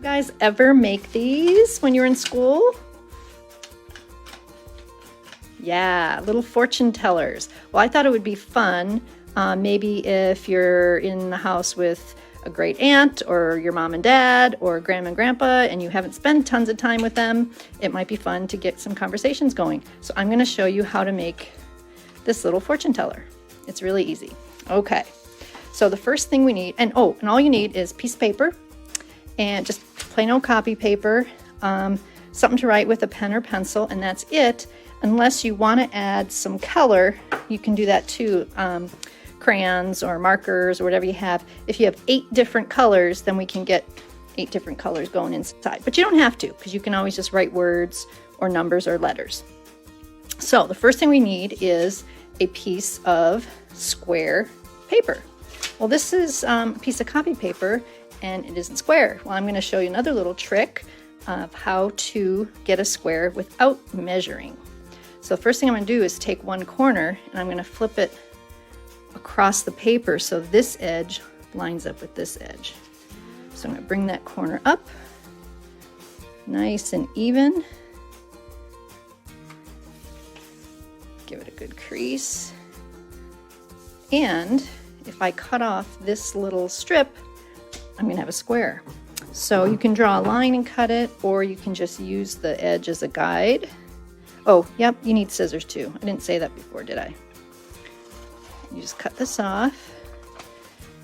guys ever make these when you were in school? Yeah, little fortune tellers. Well, I thought it would be fun, maybe if you're in the house with a great aunt or your mom and dad or grandma and grandpa and you haven't spent tons of time with them, it might be fun to get some conversations going. So I'm going to show you how to make this little fortune teller. It's really easy. Okay, so the first thing we need, and all you need is a piece of paper and just plain old copy paper, something to write with, a pen or pencil, and that's it. Unless you want to add some color, you can do that too. Crayons or markers or whatever you have. If you have 8 different colors, then we can get 8 different colors going inside. But you don't have to, because you can always just write words or numbers or letters. So the first thing we need is a piece of square paper. Well, this is a piece of copy paper and it isn't square. Well, I'm going to show you another little trick of how to get a square without measuring. So the first thing I'm going to do is take one corner and I'm going to flip it across the paper so this edge lines up with this edge. So I'm going to bring that corner up nice and even. Give it a good crease. And if I cut off this little strip, I'm going to have a square. So you can draw a line and cut it, or you can just use the edge as a guide. Oh, yep, you need scissors too. I didn't say that before, did I? You just cut this off.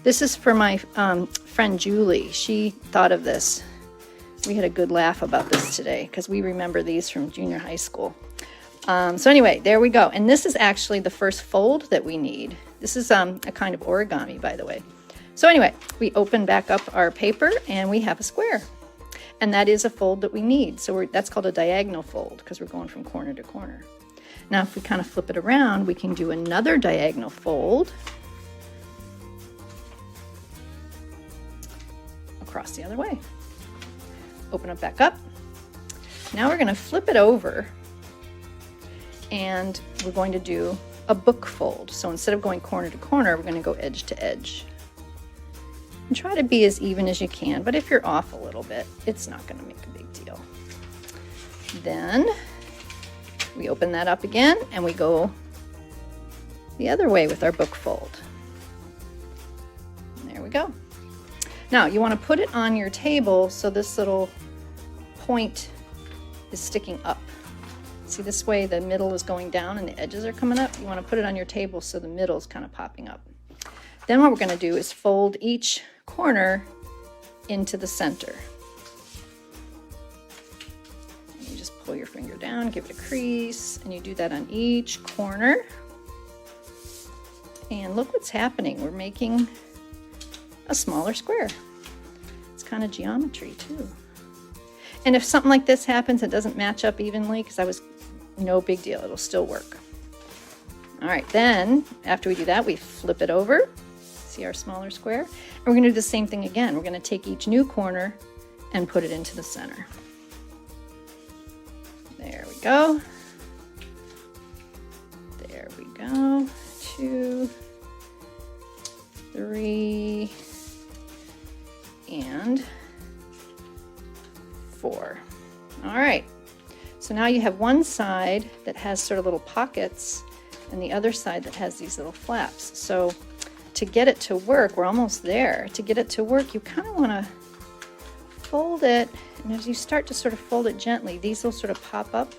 This is for my friend Julie. She thought of this. We had a good laugh about this today because we remember these from junior high school. So anyway, there we go. And this is actually the first fold that we need. This is a kind of origami, by the way. So anyway, we open back up our paper and we have a square. And that is a fold that we need. So that's called a diagonal fold because we're going from corner to corner. Now, if we kind of flip it around, we can do another diagonal fold across the other way. Open it back up. Now we're going to flip it over and we're going to do a book fold. So instead of going corner to corner, we're going to go edge to edge. And try to be as even as you can, but if you're off a little bit, it's not going to make a big deal. Then we open that up again and we go the other way with our book fold. And there we go. Now you want to put it on your table so this little point is sticking up. See, this way the middle is going down and the edges are coming up. You want to put it on your table so the middle is kind of popping up. Then what we're going to do is fold each corner into the center. You just pull your finger down, give it a crease, and you do that on each corner. And look what's happening. We're making a smaller square. It's kind of geometry too. And if something like this happens, it doesn't match up evenly, because no big deal, it'll still work. All right, then after we do that, we flip it over. See our smaller square? And we're going to do the same thing again. We're going to take each new corner and put it into the center. There we go. There we go. 2, 3, and 4. All right. So now you have one side that has sort of little pockets and the other side that has these little flaps. So to get it to work, we're almost there. To get it to work, you kind of want to fold it, and as you start to sort of fold it gently, these will sort of pop up,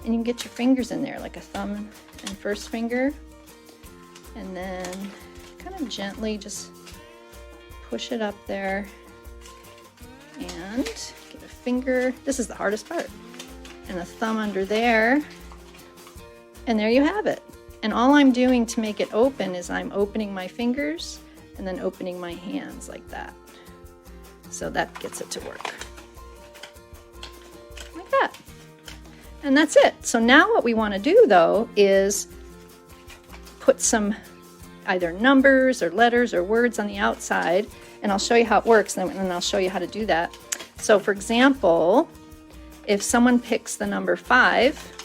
and you can get your fingers in there, like a thumb and first finger, and then kind of gently just push it up there, and get a finger. This is the hardest part. And a thumb under there, and there you have it. And all I'm doing to make it open is I'm opening my fingers and then opening my hands like that. So that gets it to work. Like that. And that's it. So now what we want to do though is put some either numbers or letters or words on the outside, and I'll show you how it works, and then I'll show you how to do that. So for example, if someone picks the number 5,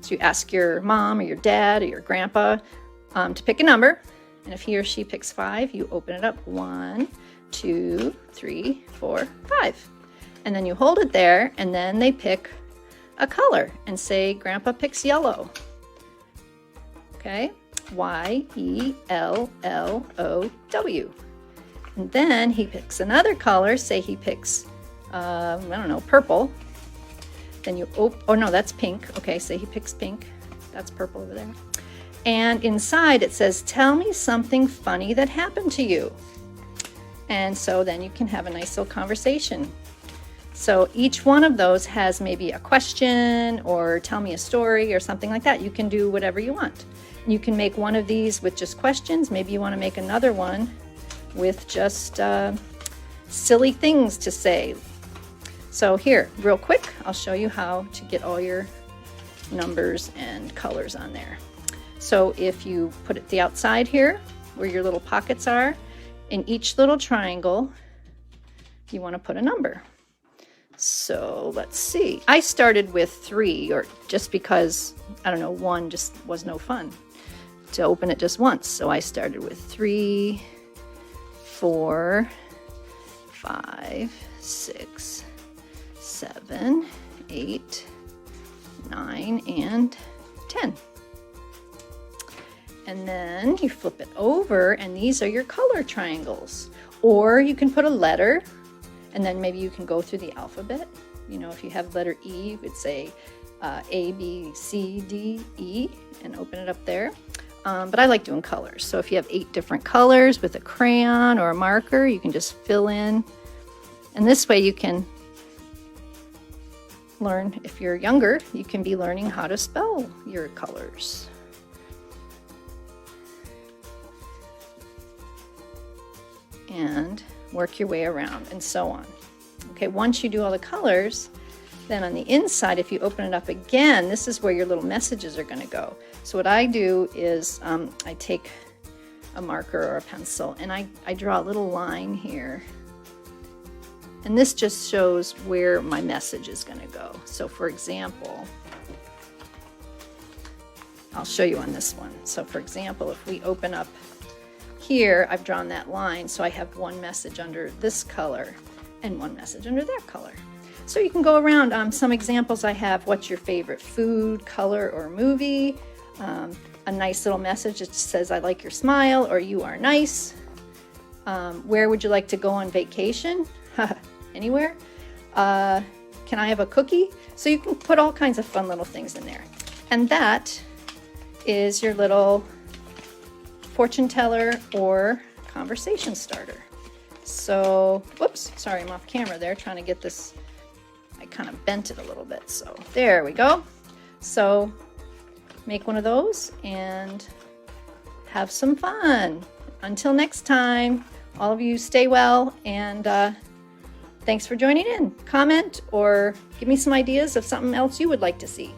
so you ask your mom or your dad or your grandpa to pick a number, and if he or she picks 5, you open it up. 1, 2, 3, 4, 5. And then you hold it there, and then they pick a color and say, Grandpa picks yellow. Okay, Y-E-L-L-O-W. And then he picks another color, say he picks, I don't know, purple. Then you oh no, that's pink. Okay, say he picks pink. That's purple over there. And inside it says, tell me something funny that happened to you. And so then you can have a nice little conversation. So each one of those has maybe a question or tell me a story or something like that. You can do whatever you want. You can make one of these with just questions. Maybe you want to make another one with just silly things to say. So here, real quick, I'll show you how to get all your numbers and colors on there. So if you put it the outside here, where your little pockets are, in each little triangle, you want to put a number. So let's see. I started with 3, or just because, I don't know, 1 just was no fun to open it just once. So I started with 3, 4, 5, 6, 7, 8, 9, and 10. And then you flip it over, and these are your color triangles. Or you can put a letter, and then maybe you can go through the alphabet. You know, if you have letter E, you could say A, B, C, D, E, and open it up there. But I like doing colors. So if you have 8 different colors with a crayon or a marker, you can just fill in. And this way you can learn, if you're younger, you can be learning how to spell your colors. And work your way around and so on. Okay, once you do all the colors, then on the inside, if you open it up again, this is where your little messages are going to go. So what I do is I take a marker or a pencil and I draw a little line here. And this just shows where my message is going to go. So for example, I'll show you on this one. So for example, if we open up here, I've drawn that line, so I have one message under this color and one message under that color. So you can go around. Some examples I have: what's your favorite food, color, or movie? A nice little message that says, I like your smile, or you are nice. Where would you like to go on vacation? Anywhere. Can I have a cookie? So you can put all kinds of fun little things in there. And that is your little fortune teller or conversation starter. So, whoops, sorry, I'm off camera there trying to get this. I kind of bent it a little bit, so there we go. So make one of those and have some fun. Until next time, all of you stay well, and thanks for joining in. Comment or give me some ideas of something else you would like to see.